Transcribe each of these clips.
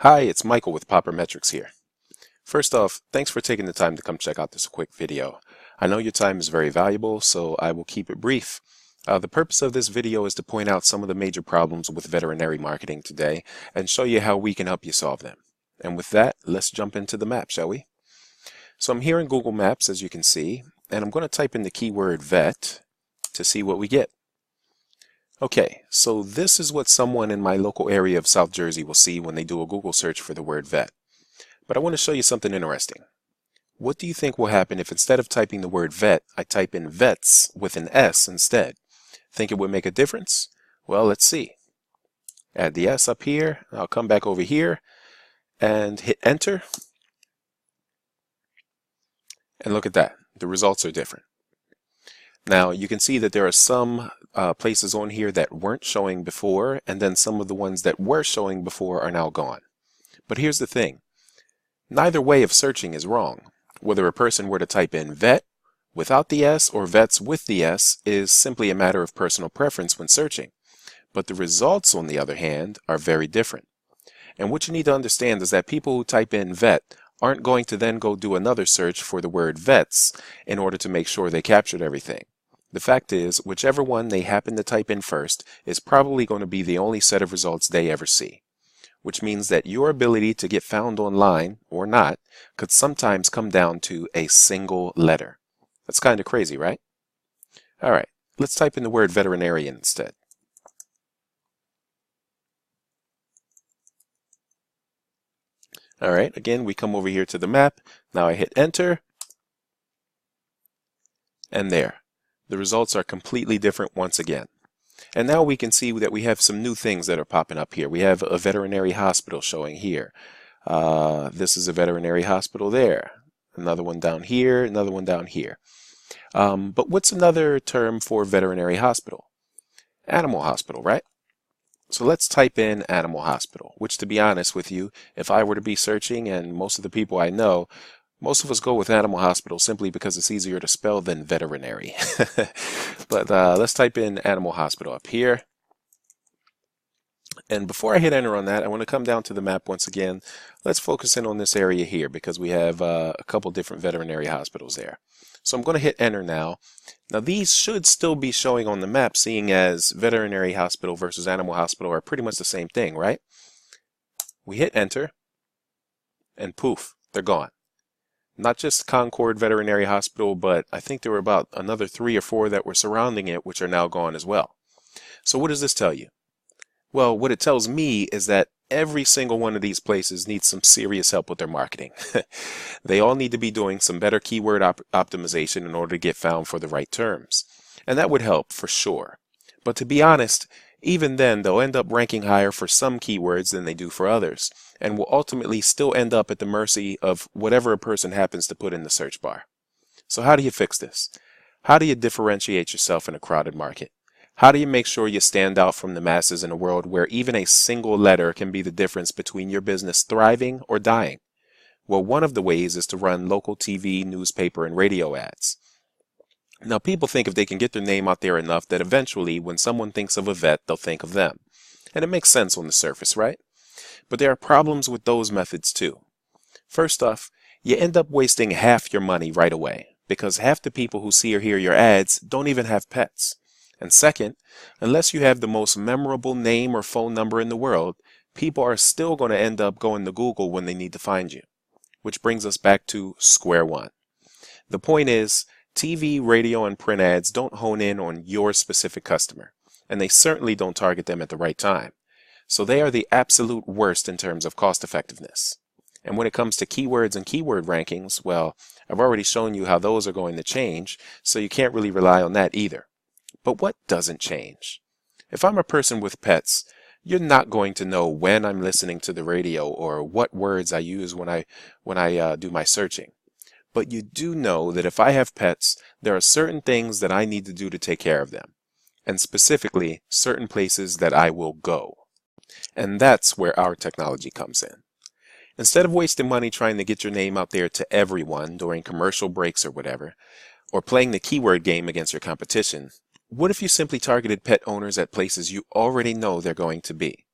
Hi, it's Michael with Popper Metrics here. First off, thanks for taking the time to come check out this quick video. I know your time is very valuable, so I will keep it brief. The purpose of this video is to point out some of the major problems with veterinary marketing today and show you how we can help you solve them. And with that, let's jump into the map, shall we? So I'm here in Google Maps, as you can see, and I'm going to type in the keyword vet to see what we get. Okay, so this is what someone in my local area of South Jersey will see when they do a Google search for the word vet. But I want to show you something interesting. What do you think will happen if instead of typing the word vet, I type in vets with an S instead? Think it would make a difference? Well, let's see. Add the S up here. I'll come back over here and hit enter. And look at that. The results are different. Now you can see that there are some places on here that weren't showing before, and then some of the ones that were showing before are now gone. But here's the thing. Neither way of searching is wrong. Whether a person were to type in vet without the S or vets with the S is simply a matter of personal preference when searching. But the results, on the other hand, are very different. And what you need to understand is that people who type in vet aren't going to then go do another search for the word vets in order to make sure they captured everything. The fact is, whichever one they happen to type in first is probably going to be the only set of results they ever see. Which means that your ability to get found online, or not, could sometimes come down to a single letter. That's kind of crazy, right? Alright, let's type in the word veterinarian instead. Alright, again, we come over here to the map. Now I hit enter. And there. The results are completely different once again. And now we can see that we have some new things that are popping up here. We have a veterinary hospital showing here. This is a veterinary hospital there. Another one down here, another one down here. But what's another term for veterinary hospital? Animal hospital, right? So let's type in animal hospital, which, to be honest with you, if I were to be searching, and most of the people I know, most of us go with animal hospital simply because it's easier to spell than veterinary. But let's type in animal hospital up here. And before I hit enter on that, I want to come down to the map once again. Let's focus in on this area here because we have a couple different veterinary hospitals there. So I'm going to hit enter now. Now these should still be showing on the map, seeing as veterinary hospital versus animal hospital are pretty much the same thing, right? We hit enter and poof, they're gone. Not just Concord Veterinary Hospital, but I think there were about another 3 or 4 that were surrounding it, which are now gone as well. So what does this tell you? Well, what it tells me is that every single one of these places needs some serious help with their marketing. They all need to be doing some better keyword optimization in order to get found for the right terms. And that would help for sure. But to be honest, even then they'll end up ranking higher for some keywords than they do for others, and will ultimately still end up at the mercy of whatever a person happens to put in the search bar. So how do you fix this? How do you differentiate yourself in a crowded market? How do you make sure you stand out from the masses in a world where even a single letter can be the difference between your business thriving or dying? Well, one of the ways is to run local TV, newspaper, and radio ads. Now, people think if they can get their name out there enough that eventually when someone thinks of a vet, they'll think of them. And it makes sense on the surface, right? But there are problems with those methods too. First off, you end up wasting half your money right away because half the people who see or hear your ads don't even have pets. And second, unless you have the most memorable name or phone number in the world, people are still going to end up going to Google when they need to find you. Which brings us back to square one. The point is, TV, radio, and print ads don't hone in on your specific customer, and they certainly don't target them at the right time. So they are the absolute worst in terms of cost effectiveness. And when it comes to keywords and keyword rankings, well, I've already shown you how those are going to change, so you can't really rely on that either. But what doesn't change? If I'm a person with pets, you're not going to know when I'm listening to the radio or what words I use when I do my searching. But you do know that if I have pets, there are certain things that I need to do to take care of them, and specifically certain places that I will go. And that's where our technology comes in. Instead of wasting money trying to get your name out there to everyone during commercial breaks or whatever, or playing the keyword game against your competition, what if you simply targeted pet owners at places you already know they're going to be?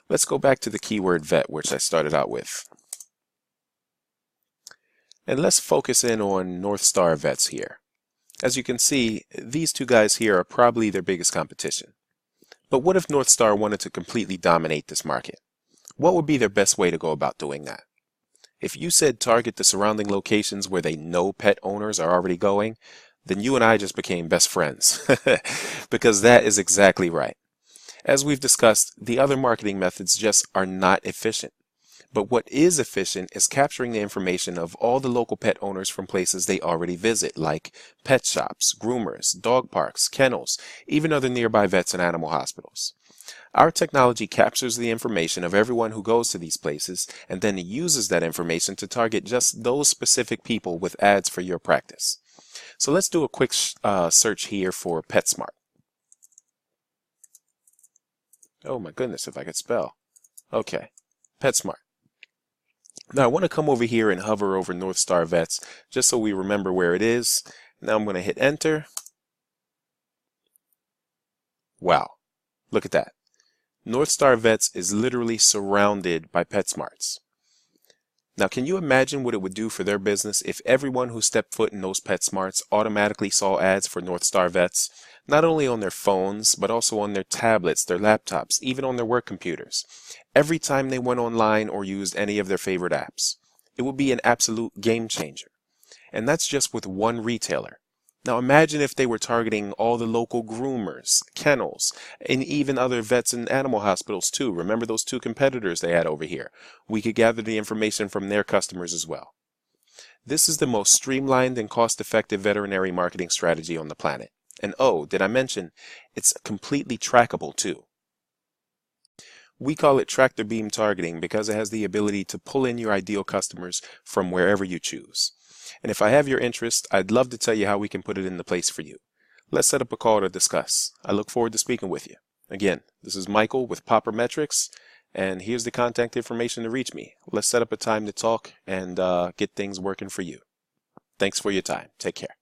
Let's go back to the keyword vet, which I started out with. And let's focus in on North Star Vets here. As you can see, these two guys here are probably their biggest competition. But what if North Star wanted to completely dominate this market? What would be their best way to go about doing that? If you said target the surrounding locations where they know pet owners are already going, then you and I just became best friends. Because that is exactly right. As we've discussed, the other marketing methods just are not efficient. But what is efficient is capturing the information of all the local pet owners from places they already visit, like pet shops, groomers, dog parks, kennels, even other nearby vets and animal hospitals. Our technology captures the information of everyone who goes to these places and then uses that information to target just those specific people with ads for your practice. So let's do a quick search here for PetSmart. Oh my goodness, if I could spell. Okay, PetSmart. Now I want to come over here and hover over North Star Vets just so we remember where it is. Now I'm going to hit enter. Wow, look at that. North Star Vets is literally surrounded by PetSmarts. Now can you imagine what it would do for their business if everyone who stepped foot in those PetSmarts automatically saw ads for North Star Vets, not only on their phones, but also on their tablets, their laptops, even on their work computers, every time they went online or used any of their favorite apps? It would be an absolute game changer. And that's just with one retailer. Now imagine if they were targeting all the local groomers, kennels, and even other vets and animal hospitals too. Remember those two competitors they had over here? We could gather the information from their customers as well. This is the most streamlined and cost-effective veterinary marketing strategy on the planet. And oh, did I mention, it's completely trackable too. We call it tractor beam targeting because it has the ability to pull in your ideal customers from wherever you choose. And if I have your interest, I'd love to tell you how we can put it into place for you. Let's set up a call to discuss. I look forward to speaking with you. Again, this is Michael with Popper Metrics, and here's the contact information to reach me. Let's set up a time to talk and get things working for you. Thanks for your time. Take care.